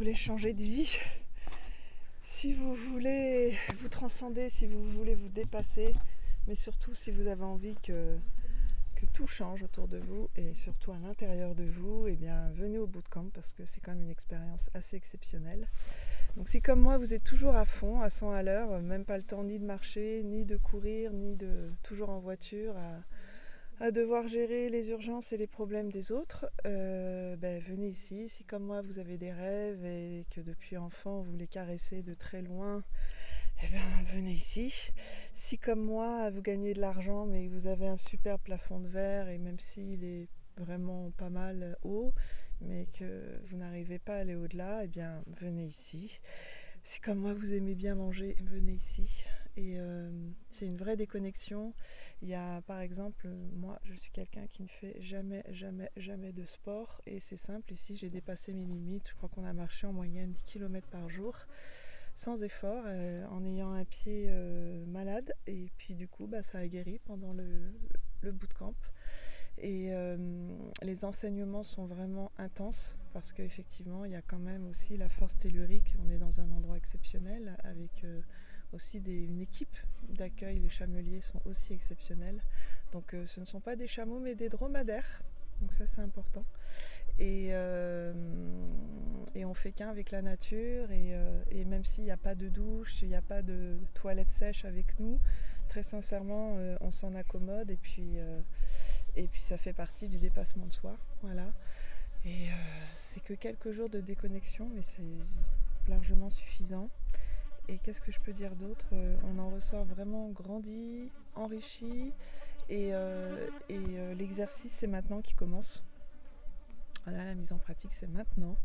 voulez changer de vie, si vous voulez vous transcender, si vous voulez vous dépasser, mais surtout si vous avez envie que tout change autour de vous et surtout à l'intérieur de vous, eh bien venez au bootcamp parce que c'est quand même une expérience assez exceptionnelle. Donc si comme moi vous êtes toujours à fond, à 100 à l'heure, même pas le temps ni de marcher, ni de courir, ni de toujours en voiture à devoir gérer les urgences et les problèmes des autres, venez ici. Si comme moi vous avez des rêves et que depuis enfant vous les caressez de très loin, venez ici. Si comme moi vous gagnez de l'argent mais vous avez un super plafond de verre et même s'il est vraiment pas mal haut mais que vous n'arrivez pas à aller au-delà, venez ici. Si comme moi vous aimez bien manger, venez ici. Et c'est une vraie déconnexion. Il y a par exemple, moi je suis quelqu'un qui ne fait jamais de sport et c'est simple, ici j'ai dépassé mes limites. Je crois qu'on a marché en moyenne 10 km par jour sans effort, en ayant un pied malade, et puis du coup ça a guéri pendant le bootcamp. Et les enseignements sont vraiment intenses parce qu'effectivement il y a quand même aussi la force tellurique. On est dans un endroit exceptionnel avec aussi une équipe d'accueil. Les chameliers sont aussi exceptionnels. Donc ce ne sont pas des chameaux mais des dromadaires. Donc ça c'est important. Et on fait qu'un avec la nature et même s'il n'y a pas de douche, il n'y a pas de toilette sèche avec nous, très sincèrement on s'en accommode et puis ça fait partie du dépassement de soi. Voilà. Et c'est que quelques jours de déconnexion mais c'est largement suffisant. Et qu'est-ce que je peux dire d'autre ? On en ressort vraiment grandi, enrichi et l'exercice c'est maintenant qui commence. Voilà, la mise en pratique c'est maintenant.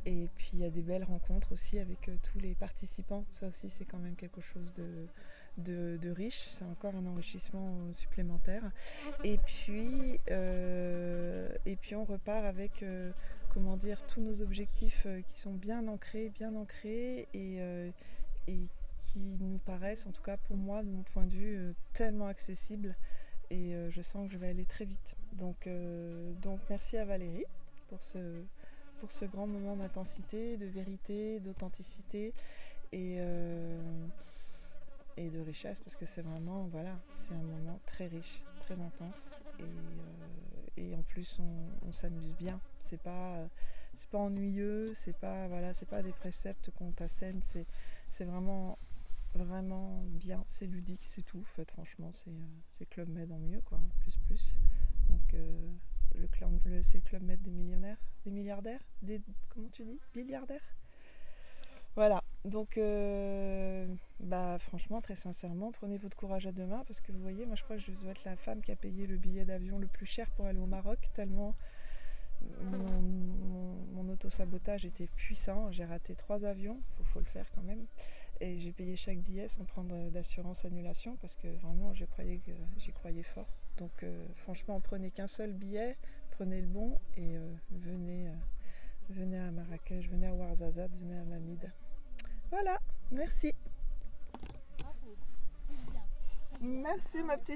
Et puis il y a des belles rencontres aussi avec tous les participants. Ça aussi c'est quand même quelque chose de riche. C'est encore un enrichissement supplémentaire. Et puis on repart avec tous nos objectifs qui sont bien ancrés et qui nous paraissent, en tout cas pour moi de mon point de vue, tellement accessibles. Et je sens que je vais aller très vite. Donc merci à Valérie pour ce grand moment d'intensité, de vérité, d'authenticité et de richesse, parce que c'est vraiment, c'est un moment très riche, très intense et en plus on s'amuse bien. C'est pas ennuyeux, c'est pas des préceptes qu'on t'assène, c'est vraiment bien, c'est ludique, c'est tout. En fait, franchement, c'est Club Med en mieux, quoi, plus. Donc, c'est Club Med des millionnaires, des milliardaires, comment tu dis, milliardaires. Voilà. Donc, franchement, très sincèrement, prenez votre courage à deux mains, parce que vous voyez, moi, je crois que je dois être la femme qui a payé le billet d'avion le plus cher pour aller au Maroc, tellement mon auto-sabotage était puissant. J'ai raté 3 avions, faut le faire quand même. Et j'ai payé chaque billet sans prendre d'assurance annulation parce que vraiment j'y croyais fort. Donc franchement, prenez qu'un seul billet, prenez le bon et venez à Marrakech, venez à Ouarzazate, venez à Mamid. Voilà, merci. Merci ma petite.